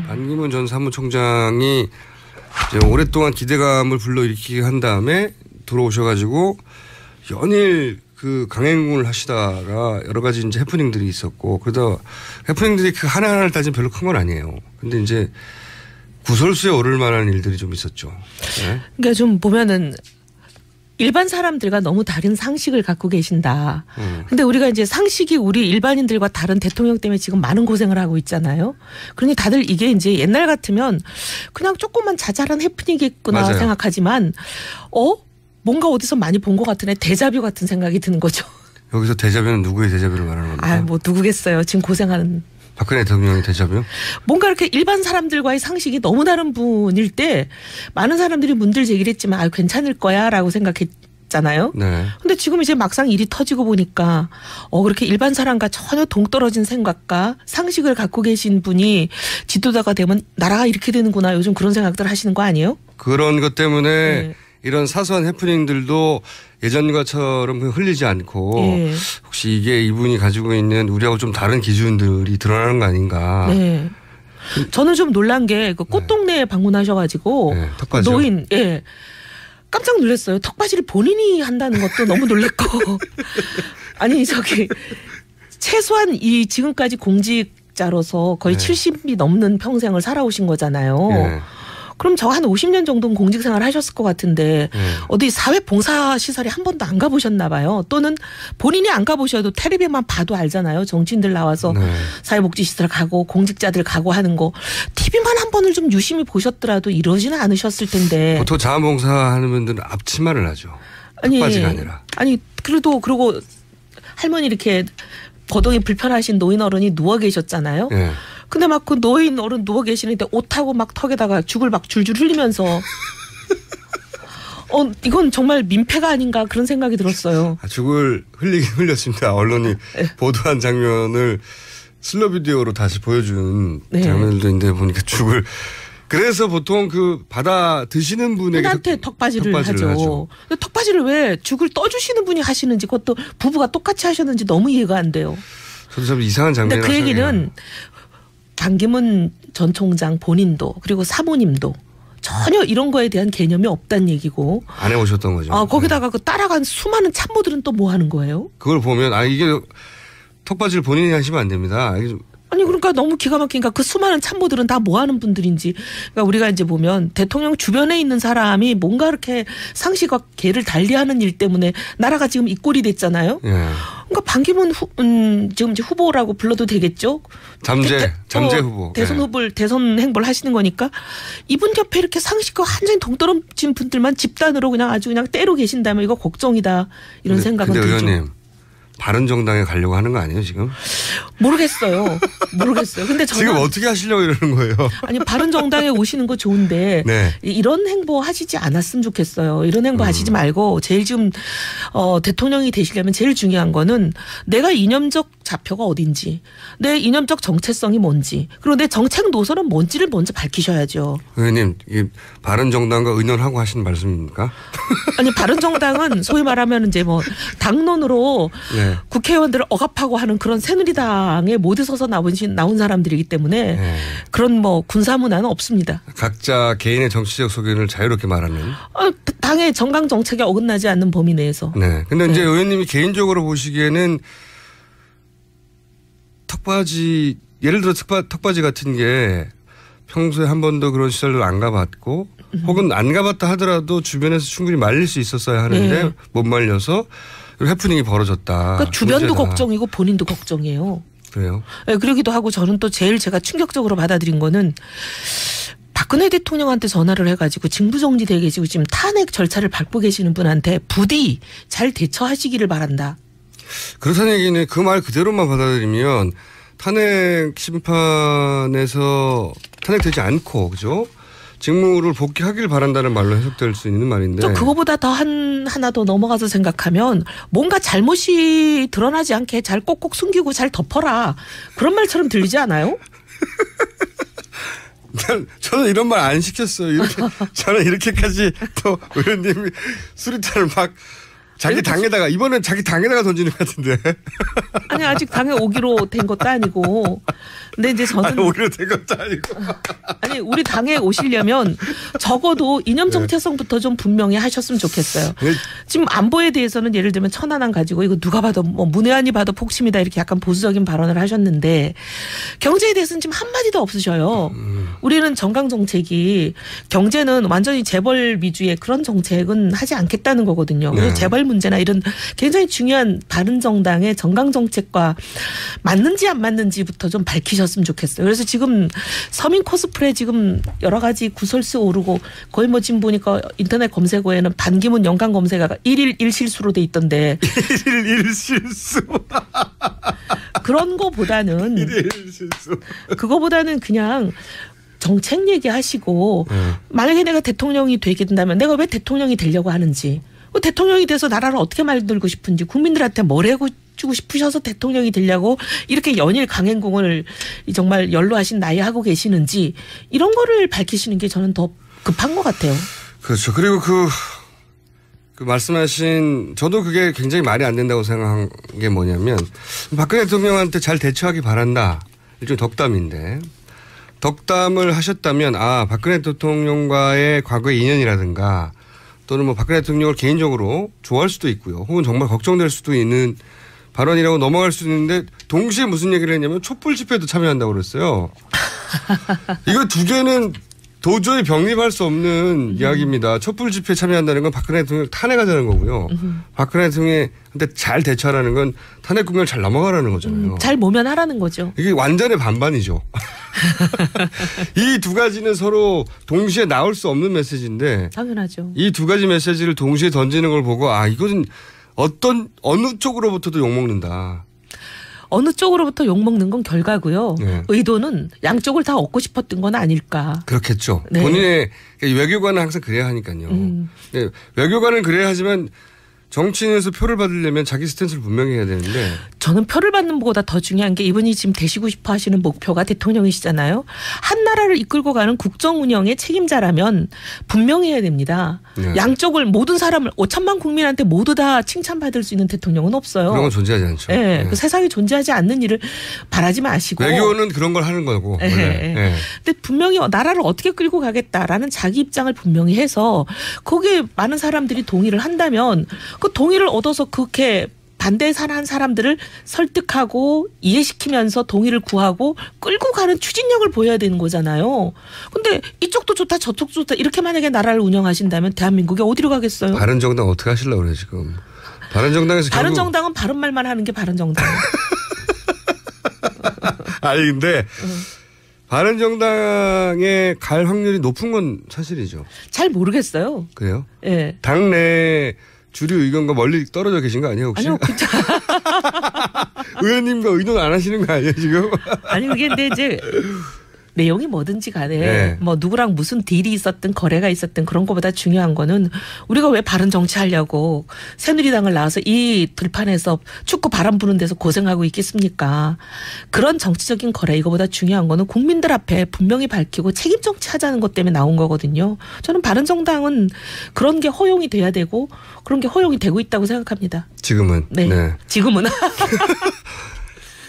반기문 전 사무총장이 이제 오랫동안 기대감을 불러일으키게 한 다음에 들어오셔가지고 연일 그 강행군을 하시다가 여러 가지 이제 해프닝들이 있었고 그러다 해프닝들이 그 하나하나를 따지면 별로 큰 건 아니에요. 근데 이제 구설수에 오를 만한 일들이 좀 있었죠. 네? 그러니까 좀 보면은 일반 사람들과 너무 다른 상식을 갖고 계신다. 근데 우리가 이제 상식이 우리 일반인들과 다른 대통령 때문에 지금 많은 고생을 하고 있잖아요. 그러니 다들 이게 이제 옛날 같으면 그냥 조금만 자잘한 해프닝이겠구나 맞아요. 생각하지만 뭔가 어디서 많이 본 것 같은 데자뷰 같은 생각이 드는 거죠. 여기서 데자뷰는 누구의 데자뷰를 말하는 겁니까? 뭐 누구겠어요. 지금 고생하는. 박근혜 대통령의 데자뷰? 뭔가 이렇게 일반 사람들과의 상식이 너무 다른 분일 때 많은 사람들이 문제를 제기를 했지만 괜찮을 거야 라고 생각했잖아요. 네. 근데 지금 이제 막상 일이 터지고 보니까 그렇게 일반 사람과 전혀 동떨어진 생각과 상식을 갖고 계신 분이 지도자가 되면 나라가 이렇게 되는구나 요즘 그런 생각들 하시는 거 아니에요? 그런 것 때문에 이런 사소한 해프닝들도 예전과처럼 흘리지 않고 혹시 이게 이분이 가지고 있는 우리하고 좀 다른 기준들이 드러나는 거 아닌가. 네. 저는 좀 놀란 게 그 꽃동네에 방문하셔가지고 턱받이요? 노인 깜짝 놀랐어요. 턱받이를 본인이 한다는 것도 너무 놀랐고 아니 최소한 이 지금까지 공직자로서 거의 70이 넘는 평생을 살아오신 거잖아요. 그럼 저 한 50년 정도는 공직생활 하셨을 것 같은데 어디 사회봉사시설에 한 번도 안 가보셨나 봐요. 또는 본인이 안 가보셔도 텔레비만 봐도 알잖아요. 정치인들 나와서 사회복지시설 가고 공직자들 가고 하는 거. TV만 한 번을 좀 유심히 보셨더라도 이러지는 않으셨을 텐데. 보통 자원봉사하는 분들은 앞치마를 하죠. 턱받이가 아니라. 아니 그러고 할머니 이렇게 거동이 불편하신 노인 어른이 누워 계셨잖아요. 근데 막 그 노인 어른 누워 계시는데 옷하고 막 턱에다가 죽을 막 줄줄 흘리면서 이건 정말 민폐가 아닌가 그런 생각이 들었어요. 죽을 흘리긴 흘렸습니다. 언론이 보도한 장면을 슬로 비디오로 다시 보여준 장면들도 있는데 보니까 죽을 그래서 보통 그 받아 드시는 분에게 한테 턱받이를 하죠. 근데 턱받이를 왜 죽을 떠주시는 분이 하시는지 그것도 부부가 똑같이 하셨는지 너무 이해가 안 돼요. 저도 참 이상한 장면이라고 근데 그 얘기는 반기문 전 총장 본인도 그리고 사모님도 전혀 이런 거에 대한 개념이 없다는 얘기고. 안 해보셨던 거죠. 거기다가 그 따라간 수많은 참모들은 또 뭐 하는 거예요? 그걸 보면 이게 턱받이를 본인이 하시면 안 됩니다. 아니 그러니까 너무 기가 막히니까 그 수많은 참모들은 다 뭐 하는 분들인지. 그러니까 우리가 이제 보면 대통령 주변에 있는 사람이 뭔가 이렇게 상식과 개를 달리하는 일 때문에 나라가 지금 이 꼴이 됐잖아요. 그러니까 반기문 지금 이제 후보라고 불러도 되겠죠? 잠재 후보. 대선 행보를 하시는 거니까 이분 옆에 이렇게 상식과 완전히 동떨어진 분들만 집단으로 그냥 아주 그냥 때로 계신다면 이거 걱정이다 이런 생각은 들죠. 근데 의원님. 바른정당에 가려고 하는 거 아니에요 지금? 모르겠어요. 근데 저는 지금 어떻게 하시려고 이러는 거예요? 아니 바른정당에 오시는 거 좋은데 이런 행보 하시지 않았으면 좋겠어요. 이런 행보 하시지 말고 제일 지금 대통령이 되시려면 제일 중요한 거는 내가 이념적 좌표가 어딘지 내 이념적 정체성이 뭔지 그리고 내 정책 노선은 뭔지를 먼저 밝히셔야죠. 의원님 이 바른정당과 의논하고 하시는 말씀입니까? 아니 바른정당은 소위 말하면 이제 뭐 당론으로 국회의원들을 억압하고 하는 그런 새누리당에 모두 서서 나온 사람들이기 때문에 그런 뭐 군사문화는 없습니다. 각자 개인의 정치적 소견을 자유롭게 말하는. 당의 정강 정책에 어긋나지 않는 범위 내에서. 네. 근데 이제 의원님이 개인적으로 보시기에는 턱받이 예를 들어 턱받이 같은 게 평소에 한 번도 그런 시설을 안 가봤고 혹은 안 가봤다 하더라도 주변에서 충분히 말릴 수 있었어야 하는데 못 말려서 해프닝이 벌어졌다. 그러니까 주변도 문제다. 걱정이고 본인도 걱정이에요. 그래요? 네, 그러기도 하고 저는 또 제일 제가 충격적으로 받아들인 거는 박근혜 대통령한테 전화를 해가지고 직무정지돼 계시고 지금 탄핵 절차를 밟고 계시는 분한테 부디 잘 대처하시기를 바란다. 그렇다는 얘기는 그 말 그대로만 받아들이면 탄핵 심판에서 탄핵되지 않고 그죠? 직무를 복귀하길 바란다는 말로 해석될 수 있는 말인데. 그거보다 더 하나 더 넘어가서 생각하면 뭔가 잘못이 드러나지 않게 잘 꼭꼭 숨기고 잘 덮어라. 그런 말처럼 들리지 않아요? 저는 이런 말 안 시켰어요. 저는 이렇게까지 또 의원님이 수리탄을 막 자기 당에다가 이번엔 자기 당에다가 던지는 것 같은데. 아니 아직 당에 오기로 된 것도 아니고. 근데 이제 저는 오기로 된 것도 아니고. 아니 우리 당에 오시려면 적어도 이념 정체성부터 좀 분명히 하셨으면 좋겠어요. 네. 지금 안보에 대해서는 예를 들면 천안함 가지고 이거 누가 봐도 뭐 문외한이 봐도 폭심이다 이렇게 약간 보수적인 발언을 하셨는데 경제에 대해서는 지금 한마디도 없으셔요. 우리는 정강 정책이 경제는 완전히 재벌 위주의 그런 정책은 하지 않겠다는 거거든요. 그래서 재벌 문제나 이런 굉장히 중요한 바른정당의 정강 정책과 맞는지 안 맞는지부터 좀 밝히셨으면 좋겠어요. 그래서 지금 서민 코스프레 지금 여러 가지 구설수 오르고 거의 뭐 지금 보니까 인터넷 검색어에는 반기문 연관 검색어가 1일 1실수로 돼 있던데 1일 1실수. 그런 거보다는 1일 1실수. 그거보다는 그냥 정책 얘기하시고 만약에 내가 대통령이 되게 된다면 내가 왜 대통령이 되려고 하는지 대통령이 돼서 나라를 어떻게 만들고 싶은지 국민들한테 뭘 해주고 싶으셔서 대통령이 되려고 이렇게 연일 강행군을 정말 연로하신 나이에 하고 계시는지 이런 거를 밝히시는 게 저는 더 급한 것 같아요. 그렇죠. 그리고 그 말씀하신 저도 그게 굉장히 말이 안 된다고 생각한 게 뭐냐면 박근혜 대통령한테 잘 대처하기 바란다. 일종의 덕담인데 덕담을 하셨다면 박근혜 대통령과의 과거의 인연이라든가 또는 뭐 박근혜 대통령을 개인적으로 좋아할 수도 있고요. 혹은 정말 걱정될 수도 있는 발언이라고 넘어갈 수 있는데 동시에 무슨 얘기를 했냐면 촛불 집회도 참여한다고 그랬어요. 이거 두 개는 도저히 병립할 수 없는 이야기입니다. 촛불 집회에 참여한다는 건 박근혜 대통령 탄핵하자는 거고요. 박근혜 대통령한테 잘 대처하라는 건 탄핵 국면을 잘 넘어가라는 거잖아요. 잘 모면하라는 거죠. 이게 완전히 반반이죠. 이 두 가지는 서로 동시에 나올 수 없는 메시지인데 당연하죠. 이 두 가지 메시지를 동시에 던지는 걸 보고 이것은 어느 쪽으로부터도 욕먹는다. 어느 쪽으로부터 욕먹는 건 결과고요. 네. 의도는 양쪽을 다 얻고 싶었던 건 아닐까. 그렇겠죠. 네. 본인의 외교관은 항상 그래야 하니까요. 네. 외교관은 그래야 하지만 정치인에서 표를 받으려면 자기 스탠스를 분명히 해야 되는데. 저는 표를 받는 것보다 더 중요한 게 이분이 지금 되시고 싶어 하시는 목표가 대통령이시잖아요. 한 나라를 이끌고 가는 국정 운영의 책임자라면 분명히 해야 됩니다. 네. 양쪽을 모든 사람을 5천만 국민한테 모두 다 칭찬받을 수 있는 대통령은 없어요. 그런 건 존재하지 않죠. 네. 네. 그 세상에 존재하지 않는 일을 바라지 마시고. 외교는 그런 걸 하는 거고. 네. 네. 근데 분명히 나라를 어떻게 끌고 가겠다라는 자기 입장을 분명히 해서 거기에 많은 사람들이 동의를 한다면 그 동의를 얻어서 그렇게 반대에 한 사람들을 설득하고 이해시키면서 동의를 구하고 끌고 가는 추진력을 보여야 되는 거잖아요. 근데 이쪽도 좋다 저쪽도 좋다 이렇게 만약에 나라를 운영하신다면 대한민국이 어디로 가겠어요? 바른정당 어떻게 하시려고 그래 지금. 바른정당에서 바른정당은 바른 말만 하는 게 바른정당이에요. 아니 근데 바른정당에 갈 확률이 높은 건 사실이죠. 잘 모르겠어요. 그래요? 예. 당내 주류 의견과 멀리 떨어져 계신 거 아니에요 혹시? 아니요. 의원님과 의논 안 하시는 거 아니에요 지금? 아니 그게 근데 이제 내용이 뭐든지 간에 네. 뭐 누구랑 무슨 딜이 있었든 거래가 있었든 그런 것보다 중요한 거는 우리가 왜 바른 정치하려고 새누리당을 나와서 이 들판에서 축구 바람 부는 데서 고생하고 있겠습니까? 그런 정치적인 거래 이거보다 중요한 거는 국민들 앞에 분명히 밝히고 책임 정치하자는 것 때문에 나온 거거든요. 저는 바른정당은 그런 게 허용이 돼야 되고 그런 게 허용이 되고 있다고 생각합니다. 지금은. 네. 지금은.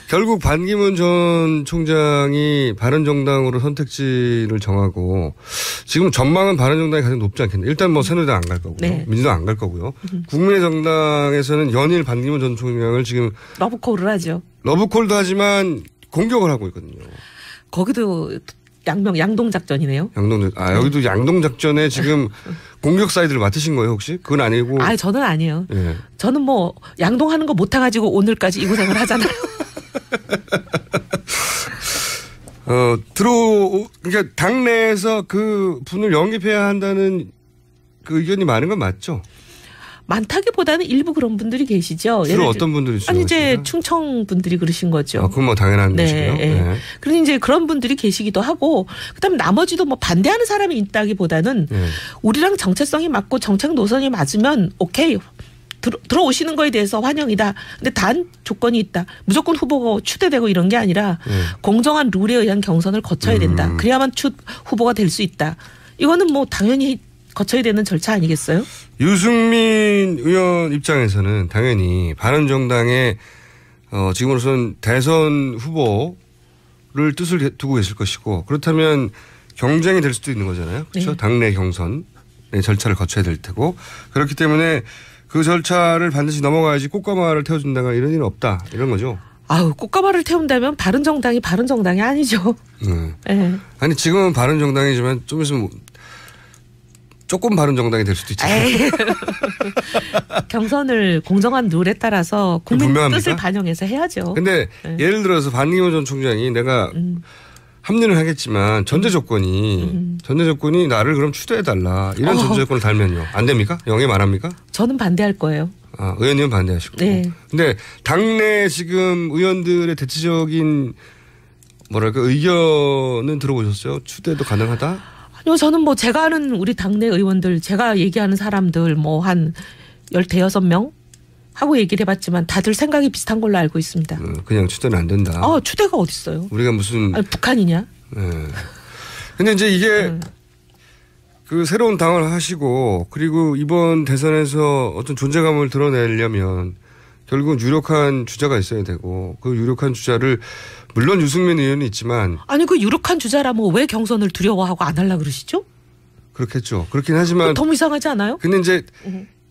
결국 반기문 전 총장이 바른정당으로 선택지를 정하고 지금 전망은 바른정당이 가장 높지 않겠네요. 일단 뭐 새누리당 안 갈 거고요. 네. 민주당 안 갈 거고요. 국민의 정당에서는 연일 반기문 전 총장을 지금 러브콜을 하죠. 러브콜도 하지만 공격을 하고 있거든요. 거기도 양동작전이네요. 여기도 양동작전에 지금 공격 사이드를 맡으신 거예요 혹시? 그건 아니고. 저는 아니에요. 예. 저는 뭐 양동하는 거 못해가지고 오늘까지 이 고생을 하잖아요. 그러니까 당내에서 그 분을 영입해야 한다는 그 의견이 많은 건 맞죠? 많다기보다는 일부 그런 분들이 계시죠. 주로 어떤 분들이 있어요? 아니 이제 충청 분들이 그러신 거죠. 그건 뭐 당연한 것이고요. 네. 그리고 이제 그런 분들이 계시기도 하고 그다음에 나머지도 뭐 반대하는 사람이 있다기보다는 우리랑 정체성이 맞고 정책 노선이 맞으면 오케이. 들어오시는 거에 대해서 환영이다. 근데 단 조건이 있다. 무조건 후보가 추대되고 이런 게 아니라 공정한 룰에 의한 경선을 거쳐야 된다. 그래야만 후보가 될 수 있다. 이거는 뭐 당연히 거쳐야 되는 절차 아니겠어요? 유승민 의원 입장에서는 당연히 바른정당의 지금으로선 대선 후보를 뜻을 두고 계실 것이고 그렇다면 경쟁이 될 수도 있는 거잖아요. 그렇죠? 네. 당내 경선의 절차를 거쳐야 될 테고 그렇기 때문에 그 절차를 반드시 넘어가야지 꽃가마를 태워준다가 이런 일은 없다. 이런 거죠. 아우 꽃가마를 태운다면 바른정당이 아니죠. 네. 아니 지금은 바른정당이지만 좀 있으면 조금 바른정당이 될 수도 있잖아요. 경선을 공정한 룰에 따라서 국민 뜻을 반영해서 해야죠. 그런데 예를 들어서 반기문 전 총장이 내가 합류는 하겠지만 전제 조건이 나를 그럼 추대해달라 이런 전제 조건을 달면요. 안 됩니까? 영입 안 합니까? 저는 반대할 거예요. 아, 의원님은 반대하시고. 네. 근데 당내 지금 의원들의 대체적인 뭐랄까 의견은 들어보셨어요? 추대도 가능하다? 아니요, 저는 뭐 제가 아는 우리 당내 의원들, 제가 얘기하는 사람들 뭐 한 15명 하고 얘기를 해봤지만 다들 생각이 비슷한 걸로 알고 있습니다. 그냥 추대는 안 된다. 추대가 어딨어요? 우리가 무슨. 아니, 북한이냐? 네. 근데 이제 이게 그 새로운 당을 하시고 그리고 이번 대선에서 어떤 존재감을 드러내려면 결국은 유력한 주자가 있어야 되고 그 유력한 주자를 물론 유승민 의원이 있지만 아니 그 유력한 주자라면 왜 경선을 두려워하고 안 하려고 그러시죠? 그렇겠죠. 그렇긴 하지만 너무 이상하지 않아요? 근데 이제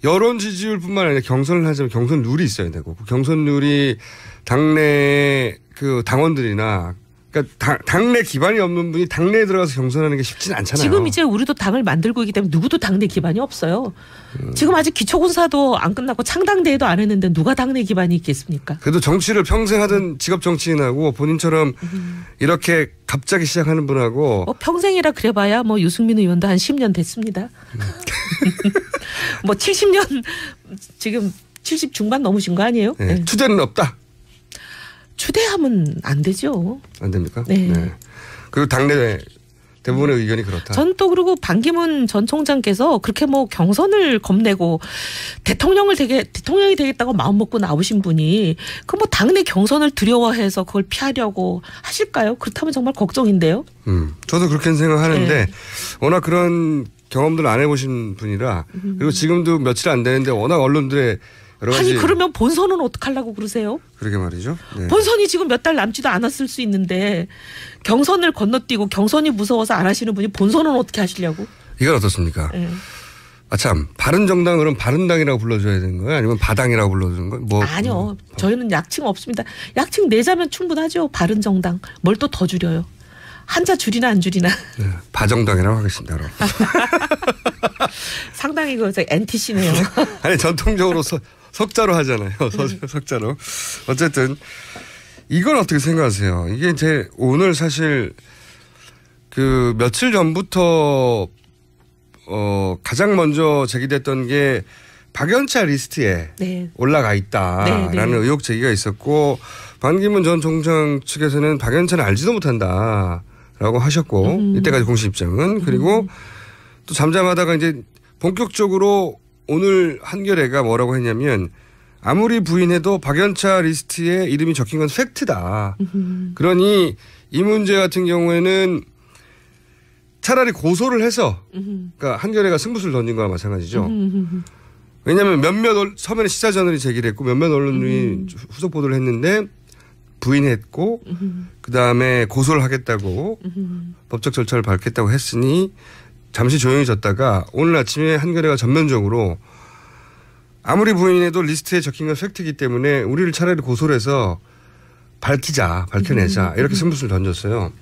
여론 지지율뿐만 아니라 경선을 하자면 경선 룰이 있어야 되고 그 경선 룰이 당내 그 당원들이나 그러니까 당내 기반이 없는 분이 당내에 들어가서 경선하는 게 쉽지는 않잖아요. 지금 이제 우리도 당을 만들고 있기 때문에 누구도 당내 기반이 없어요. 지금 아직 기초군사도 안 끝나고 창당대회도 안 했는데 누가 당내 기반이 있겠습니까? 그래도 정치를 평생 하던 직업 정치인하고 본인처럼 이렇게 갑자기 시작하는 분하고 뭐 평생이라 그래봐야 뭐 유승민 의원도 한 10년 됐습니다. 뭐 70년 지금 70 중반 넘으신 거 아니에요? 네. 네. 추대는 없다. 추대하면 안 되죠. 안 됩니까? 네. 네. 그리고 당내 대부분의 의견이 그렇다. 전 또 그리고 반기문 전 총장께서 그렇게 뭐 경선을 겁내고 대통령이 되겠다고 마음 먹고 나오신 분이 그 뭐 당내 경선을 두려워해서 그걸 피하려고 하실까요? 그렇다면 정말 걱정인데요. 저도 그렇게 생각하는데 네. 워낙 그런 경험들을 안 해보신 분이라 그리고 지금도 며칠 안 되는데 워낙 언론들의 여러 가지. 아니 그러면 본선은 어떡하려고 그러세요? 그러게 말이죠. 네. 본선이 지금 몇 달 남지도 않았을 수 있는데 경선을 건너뛰고 경선이 무서워서 안 하시는 분이 본선은 어떻게 하시려고? 이건 어떻습니까? 네. 아참 바른정당 그럼 바른당이라고 불러줘야 되는 거예요? 아니면 바당이라고 불러주는 거예요? 뭐 아니요. 저희는 약칭 없습니다. 약칭 내자면 충분하죠. 바른정당. 뭘 또 더 줄여요. 한자 줄이나 안 줄이나. 네, 바정당이라고 하겠습니다. 상당히 그 NTC네요. 아니 전통적으로 석자로 하잖아요. 석자로. 어쨌든 이건 어떻게 생각하세요? 이게 이제 오늘 사실 그 며칠 전부터 가장 먼저 제기됐던 게 박연차 리스트에 네. 올라가 있다라는 네, 네. 의혹 제기가 있었고 반기문 전 총장 측에서는 박연차는 알지도 못한다라고 하셨고 이때까지 공식 입장은 그리고 또 잠잠하다가 이제 본격적으로 오늘 한겨레가 뭐라고 했냐면 아무리 부인해도 박연차 리스트에 이름이 적힌 건 팩트다. 그러니 이 문제 같은 경우에는 차라리 고소를 해서 그러니까 한겨레가 승부수를 던진 거와 마찬가지죠. 왜냐하면 몇몇 서면에 시사저널이 제기를 했고 몇몇 언론이 후속 보도를 했는데 부인했고 그다음에 고소를 하겠다고 법적 절차를 밟겠다고 했으니 잠시 조용해졌다가 오늘 아침에 한겨레가 전면적으로 아무리 부인해도 리스트에 적힌 건 팩트이기 때문에 우리를 차라리 고소를 해서 밝혀내자 이렇게 승부수를 던졌어요.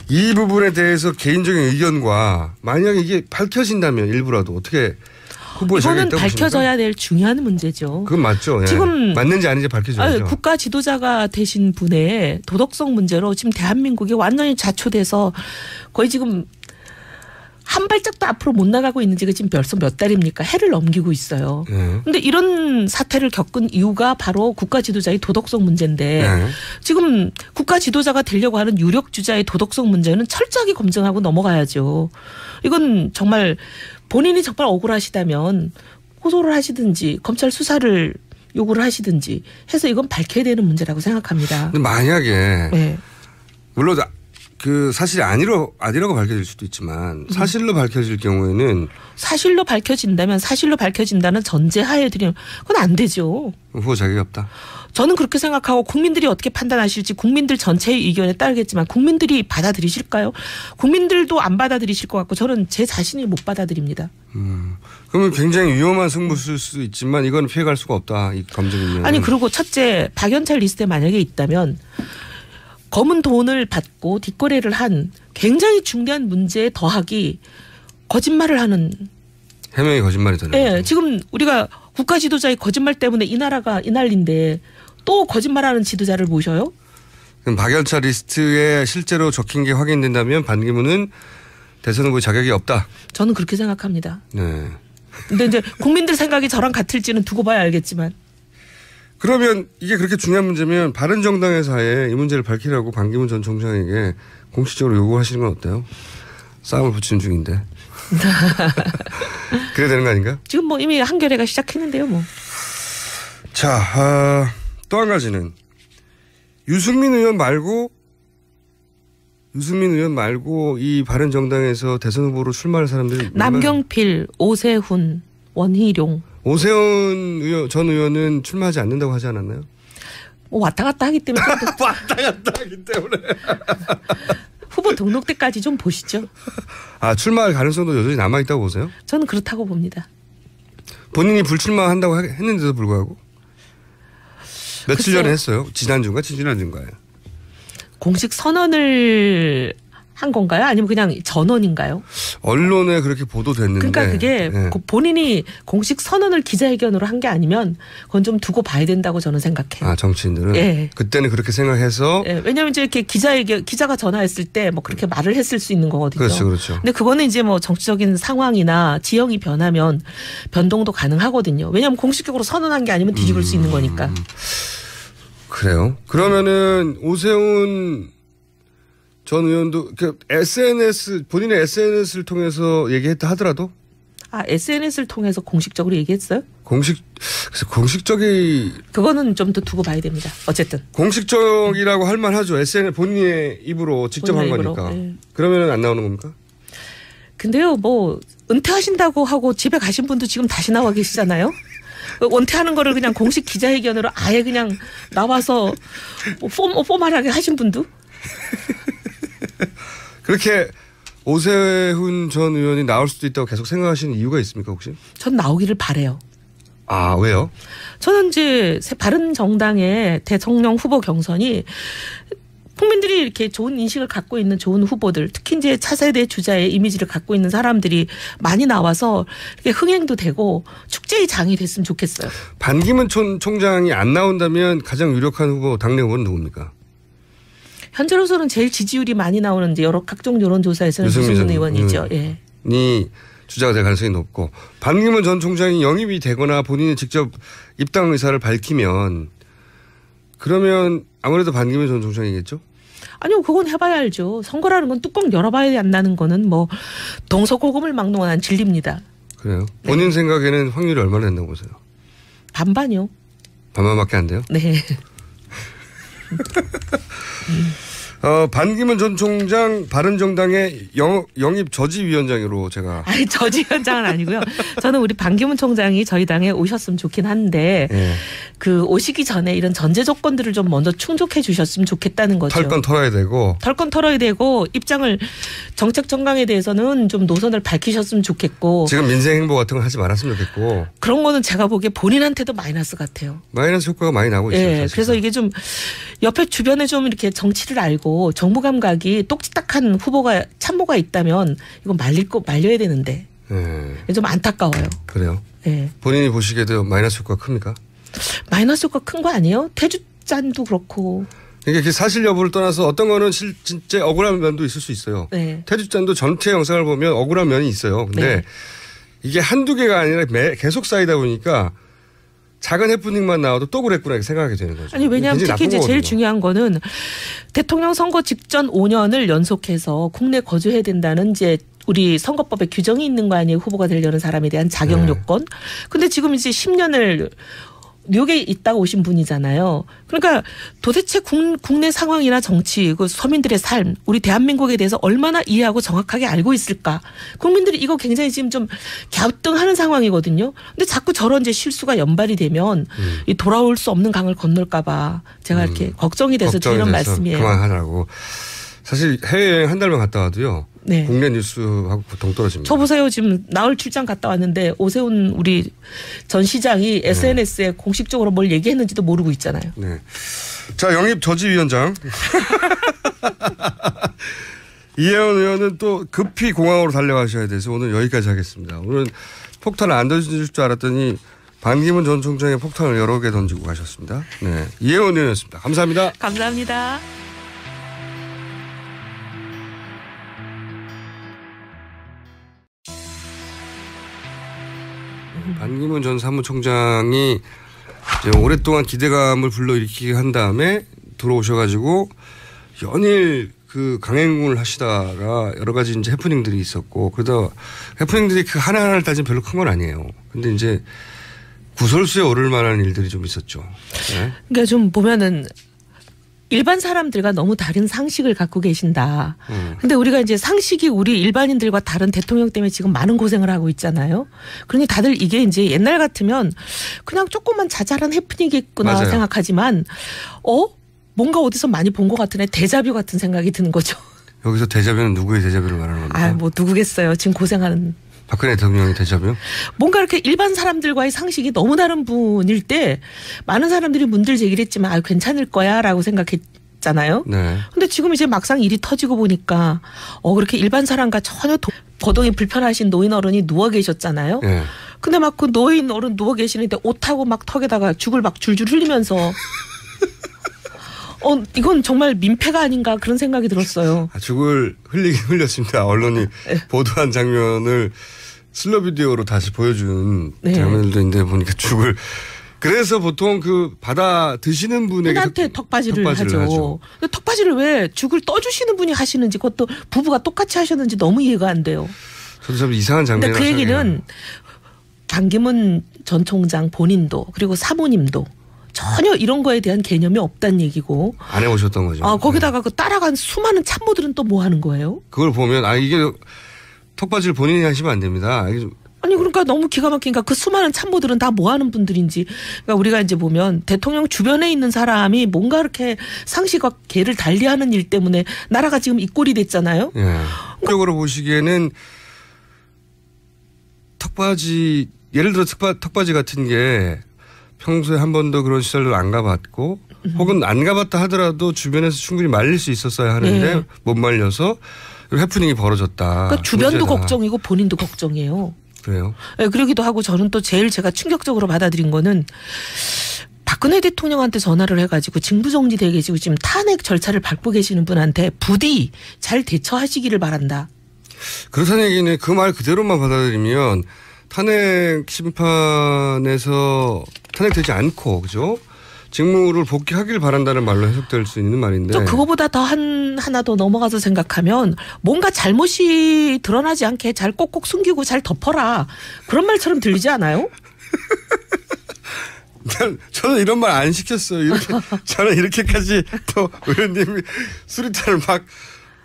이 부분에 대해서 개인적인 의견과 만약에 이게 밝혀진다면 일부라도 어떻게 후보에 이거는 밝혀져야 될 중요한 문제죠. 그건 맞죠. 지금 맞는지 아닌지 밝혀져야죠. 국가 지도자가 되신 분의 도덕성 문제로 지금 대한민국이 완전히 자초돼서 거의 지금 한 발짝도 앞으로 못 나가고 있는 지가 지금 벌써 몇 달입니까? 해를 넘기고 있어요. 그런데 이런 사태를 겪은 이유가 바로 국가 지도자의 도덕성 문제인데 지금 국가 지도자가 되려고 하는 유력 주자의 도덕성 문제는 철저하게 검증하고 넘어가야죠. 이건 정말 본인이 정말 억울하시다면 고소를 하시든지 검찰 수사를 요구를 하시든지 해서 이건 밝혀야 되는 문제라고 생각합니다. 근데 만약에 물론 그 사실이 아니라고 밝혀질 수도 있지만 사실로 밝혀질 경우에는 사실로 밝혀진다는 전제하에 드리면 그건 안 되죠. 후보 자격이 없다. 저는 그렇게 생각하고 국민들이 어떻게 판단하실지 국민들 전체의 의견에 따르겠지만 국민들이 받아들이실까요? 국민들도 안 받아들이실 것 같고 저는 제 자신이 못 받아들입니다. 그러면 굉장히 위험한 승부수일 수 있지만 이건 피해갈 수가 없다. 이 검증이면. 아니 그리고 첫째 박연찰 리스트에 만약에 있다면 검은 돈을 받고 뒷거래를 한 굉장히 중대한 문제에 더하기 거짓말을 하는. 해명이 거짓말이 되는 네, 거죠. 지금 우리가 국가 지도자의 거짓말 때문에 이 나라가 이 난리인데 또 거짓말하는 지도자를 모셔요? 그럼 박연차 리스트에 실제로 적힌 게 확인된다면 반기문은 대선 후보 자격이 없다. 저는 그렇게 생각합니다. 네. 근데 이제 국민들 생각이 저랑 같을지는 두고 봐야 알겠지만. 그러면 이게 그렇게 중요한 문제면 바른정당에서 아예 이 문제를 밝히라고 반기문 전 총장에게 공식적으로 요구하시는 건 어때요? 싸움을 붙이는 중인데. 그래야 되는 거 아닌가? 지금 뭐 이미 한겨레가 시작했는데요, 뭐. 자, 또 한 가지는 유승민 의원 말고 이 바른정당에서 대선 후보로 출마할 사람들이 남경필, 오세훈, 원희룡. 오세훈 전 의원은 출마하지 않는다고 하지 않았나요? 뭐 왔다 갔다 하기 때문에. 왔다 갔다 하기 때문에. 후보 등록 때까지 좀 보시죠. 아, 출마할 가능성도 여전히 남아있다고 보세요? 저는 그렇다고 봅니다. 본인이 불출마한다고 했는데도 불구하고? 며칠 전에 했어요. 지난주인가요? 공식 선언을 한 건가요? 아니면 그냥 전원인가요? 언론에 그렇게 보도됐는데. 그러니까 그게 네. 본인이 공식 선언을 기자회견으로 한 게 아니면 그건 좀 두고 봐야 된다고 저는 생각해요. 아, 정치인들은? 네. 그때는 그렇게 생각해서. 네. 왜냐하면 이제 이렇게 기자가 전화했을 때 뭐 그렇게 말을 했을 수 있는 거거든요. 그렇죠. 근데 그거는 이제 뭐 정치적인 상황이나 지형이 변하면 변동도 가능하거든요. 왜냐하면 공식적으로 선언한 게 아니면 뒤집을 수 있는 거니까. 그래요? 그러면은 오세훈 전 의원도 본인의 SNS를 통해서 얘기했다 하더라도? 아, SNS를 통해서 공식적으로 얘기했어요? 공식적이. 그거는 좀 더 두고 봐야 됩니다. 어쨌든. 공식적이라고 할 만하죠. SNS 본인의 입으로 직접 한 거니까. 네. 그러면은 안 나오는 겁니까? 근데요, 뭐 은퇴하신다고 하고 집에 가신 분도 지금 다시 나와 계시잖아요. 은퇴하는 거를 그냥 공식 기자회견으로 아예 그냥 나와서 포멀하게 하신 분도. 그렇게 오세훈 전 의원이 나올 수도 있다고 계속 생각하시는 이유가 있습니까 혹시? 전 나오기를 바래요. 아, 왜요? 저는 이제 바른정당의 대통령 후보 경선이 국민들이 이렇게 좋은 인식을 갖고 있는 좋은 후보들, 특히 이제 차세대 주자의 이미지를 갖고 있는 사람들이 많이 나와서 이렇게 흥행도 되고 축제의 장이 됐으면 좋겠어요. 반기문 총장이 안 나온다면 가장 유력한 후보, 당내 후보는 누굽니까? 현재로서는 제일 지지율이 많이 나오는 이제 여러 각종 여론조사에서는 유승민 의원이죠. 예. 이 주자가 될 가능성이 높고 반기문 전 총장이 영입이 되거나 본인이 직접 입당 의사를 밝히면 그러면 아무래도 반기문 전 총장이겠죠? 아니요, 그건 해봐야 알죠. 선거라는 건 뚜껑 열어봐야 안다는 거는 뭐 동서고금을 막론한 진리입니다. 그래요? 본인 생각에는 확률이 얼마나 된다고 보세요? 반반이요. 반반밖에 안 돼요? 네. 반기문 전 총장 바른정당의 영입 저지위원장으로 제가. 아니, 저지위원장은 아니고요. 저는 우리 반기문 총장이 저희 당에 오셨으면 좋긴 한데 네. 그 오시기 전에 이런 전제 조건들을 좀 먼저 충족해 주셨으면 좋겠다는 거죠. 털건 털어야 되고. 털건 털어야 되고 입장을 정책 정강에 대해서는 좀 노선을 밝히셨으면 좋겠고. 지금 민생 행보 같은 거 하지 말았으면 좋겠고. 그런 거는 제가 보기에 본인한테도 마이너스 같아요. 마이너스 효과가 많이 나고 있어요. 네, 그래서 이게 좀 옆에 주변에 좀 이렇게 정치를 알고 정무 감각이 똑딱한 후보가 참모가 있다면 이건 말려야 되는데 네. 좀 안타까워요. 그래요? 네. 본인이 보시기에도 마이너스 효과가 큽니까? 마이너스 효과 큰 거 아니에요? 태주잔도 그렇고. 그러니까 사실 여부를 떠나서 어떤 거는 진짜 억울한 면도 있을 수 있어요. 네. 태주잔도 전체 영상을 보면 억울한 면이 있어요. 근데 네. 이게 한두 개가 아니라 계속 쌓이다 보니까 작은 해프닝만 나와도 또 그랬구나 이렇게 생각하게 되는 거죠. 아니, 왜냐하면 특히 이제 제일 중요한 거는 대통령 선거 직전 5년을 연속해서 국내 거주해야 된다는 이제 우리 선거법에 규정이 있는 거 아니에요. 후보가 되려는 사람에 대한 자격 요건. 근데 지금 이제 10년을 뉴욕에 있다가 오신 분이잖아요. 그러니까 도대체 국내 상황이나 정치, 그 서민들의 삶, 우리 대한민국에 대해서 얼마나 이해하고 정확하게 알고 있을까. 국민들이 이거 굉장히 지금 좀 갸우뚱하는 상황이거든요. 근데 자꾸 저런 이제 실수가 연발이 되면 이 돌아올 수 없는 강을 건널까 봐 제가 이렇게 걱정이 돼서 드리는 말씀이에요. 그만하라고. 사실 해외여행 한 달만 갔다 와도요. 네. 국내 뉴스하고 동떨어집니다. 저 보세요. 지금 나흘 출장 갔다 왔는데 오세훈 우리 전 시장이 SNS에 공식적으로 뭘 얘기했는지도 모르고 있잖아요. 네. 자, 영입 저지위원장. 이혜원 의원은 또 급히 공항으로 달려가셔야 돼서 오늘 여기까지 하겠습니다. 오늘은 폭탄을 안 던질 줄 알았더니 반기문 전 총장의 폭탄을 여러 개 던지고 가셨습니다. 네. 이혜원 의원이었습니다. 감사합니다. 감사합니다. 반기문 전 사무총장이 이제 오랫동안 기대감을 불러일으키게 한 다음에 들어오셔가지고 연일 그 강행군을 하시다가 여러 가지 이제 해프닝들이 있었고 그러다 해프닝들이 그 하나하나를 따지면 별로 큰 건 아니에요. 근데 이제 구설수에 오를 만한 일들이 좀 있었죠. 네. 그러니까 좀 보면은 일반 사람들과 너무 다른 상식을 갖고 계신다. 근데 우리가 이제 상식이 우리 일반인들과 다른 대통령 때문에 지금 많은 고생을 하고 있잖아요. 그러니 다들 이게 이제 옛날 같으면 그냥 조금만 자잘한 해프닝이겠구나 맞아요. 생각하지만 뭔가 어디서 많이 본 것 같은 데자뷰 같은 생각이 드는 거죠. 여기서 데자뷰는 누구의 데자뷰를 말하는 겁니까? 뭐 누구겠어요. 지금 고생하는. 박근혜 대통령의 데자뷰? 뭔가 이렇게 일반 사람들과의 상식이 너무 다른 분일 때 많은 사람들이 문제를 제기를 했지만 괜찮을 거야 라고 생각했잖아요. 네. 근데 지금 이제 막상 일이 터지고 보니까 그렇게 일반 사람과 전혀 거동이 불편하신 노인 어른이 누워 계셨잖아요. 네. 근데 막 그 노인 어른 누워 계시는데 옷하고 막 턱에다가 죽을 막 줄줄 흘리면서 이건 정말 민폐가 아닌가 그런 생각이 들었어요. 죽을 흘리긴 흘렸습니다. 언론이 보도한 장면을 슬로 비디오로 다시 보여준 장면들도 있는데 보니까 죽을. 그래서 보통 그 받아 드시는 분에게 턱받이를 하죠. 근데 턱받이를 왜 죽을 떠주시는 분이 하시는지 그것도 부부가 똑같이 하셨는지 너무 이해가 안 돼요. 저도 참 이상한 장면이라서. 근데 그 얘기는 반기문 전 총장 본인도 그리고 사모님도 전혀 이런 거에 대한 개념이 없다는 얘기고. 안 해오셨던 거죠. 거기다가 그 따라간 수많은 참모들은 또 뭐 하는 거예요? 그걸 보면 이게 턱받이를 본인이 하시면 안 됩니다. 아니 그러니까 너무 기가 막히니까 그 수많은 참모들은 다 뭐 하는 분들인지. 그러니까 우리가 이제 보면 대통령 주변에 있는 사람이 뭔가 이렇게 상식과 개를 달리하는 일 때문에 나라가 지금 이 꼴이 됐잖아요. 예. 적으로 보시기에는 턱받이 예를 들어 턱받이 같은 게 평소에 한 번도 그런 시설을 안 가봤고 혹은 안 가봤다 하더라도 주변에서 충분히 말릴 수 있었어야 하는데 못 말려서 해프닝이 벌어졌다. 그러니까 주변도 문제다. 걱정이고 본인도 걱정이에요. 그래요? 네, 그러기도 하고 저는 또 제일 제가 충격적으로 받아들인 거는 박근혜 대통령한테 전화를 해가지고 징부정지돼 계시고 지금 탄핵 절차를 밟고 계시는 분한테 부디 잘 대처하시기를 바란다. 그렇다는 얘기는 그 말 그대로만 받아들이면 탄핵 심판에서 탄핵되지 않고 그죠? 직무를 복귀하길 바란다는 말로 해석될 수 있는 말인데. 그거보다 더 하나 더 넘어가서 생각하면 뭔가 잘못이 드러나지 않게 잘 꼭꼭 숨기고 잘 덮어라. 그런 말처럼 들리지 않아요? 저는 이런 말 안 시켰어요. 저는 이렇게까지 또 의원님이 수리탄을 막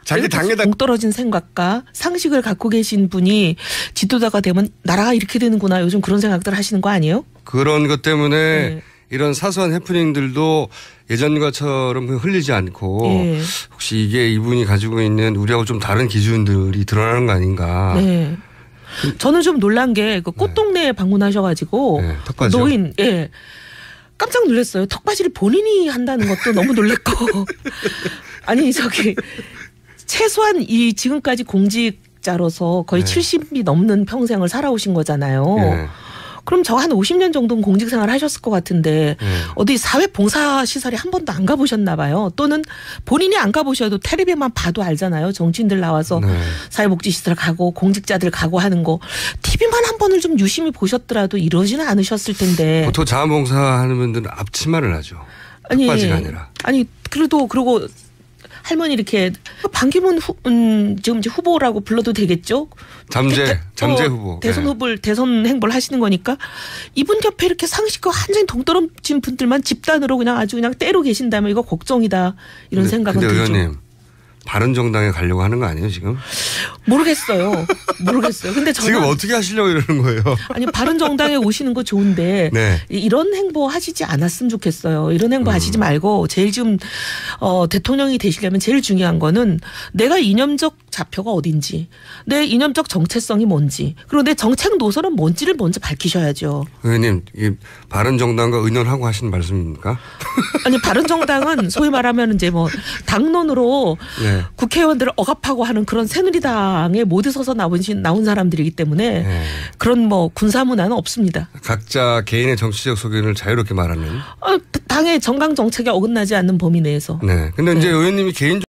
자기 당에다 동떨어진 생각과 상식을 갖고 계신 분이 지도자가 되면 나라가 이렇게 되는구나. 요즘 그런 생각들 하시는 거 아니에요? 그런 것 때문에 이런 사소한 해프닝들도 예전과처럼 흘리지 않고 혹시 이게 이분이 가지고 있는 우리하고 좀 다른 기준들이 드러나는 거 아닌가. 네. 저는 좀 놀란 게 그 꽃동네에 방문하셔가지고 턱받이요? 노인 깜짝 놀랐어요. 턱받이를 본인이 한다는 것도 너무 놀랬고 아니 최소한 이 지금까지 공직자로서 거의 70이 넘는 평생을 살아오신 거잖아요. 그럼 저 한 50년 정도는 공직생활 하셨을 것 같은데 어디 사회봉사시설에 한 번도 안 가보셨나 봐요. 또는 본인이 안 가보셔도 텔레비만 봐도 알잖아요. 정치인들 나와서 사회복지시설 가고 공직자들 가고 하는 거. TV만 한 번을 좀 유심히 보셨더라도 이러지는 않으셨을 텐데. 보통 자원봉사하는 분들은 앞치마를 하죠. 턱받이가 아니라. 아니 그래도 그러고 할머니 이렇게 반기문 지금 이제 후보라고 불러도 되겠죠? 잠재 후보. 대선 후보를 대선 행보를 하시는 거니까 이분 옆에 이렇게 상식과 완전히 동떨어진 분들만 집단으로 그냥 아주 그냥 때로 계신다면 이거 걱정이다 이런 생각은 들죠. 근데 의원님 바른정당에 가려고 하는 거 아니에요 지금? 모르겠어요. 근데 저는 지금 어떻게 하시려고 이러는 거예요? 아니 바른정당에 오시는 거 좋은데 네. 이런 행보 하시지 않았으면 좋겠어요. 이런 행보 하시지 말고 제일 지금 대통령이 되시려면 제일 중요한 거는 내가 이념적 좌표가 어딘지, 내 이념적 정체성이 뭔지, 그리고 내 정책 노선은 뭔지를 먼저 밝히셔야죠. 의원님, 이 바른정당과 의논하고 하시는 말씀입니까? 아니 바른정당은 소위 말하면 이제 뭐 당론으로 네. 국회의원들을 억압하고 하는 그런 새누리당에 모두 서서 나온 사람들이기 때문에 네. 그런 뭐 군사 문화는 없습니다. 각자 개인의 정치적 소견을 자유롭게 말하는. 당의 정강 정책에 어긋나지 않는 범위 내에서. 네. 근데 이제 의원님이 개인적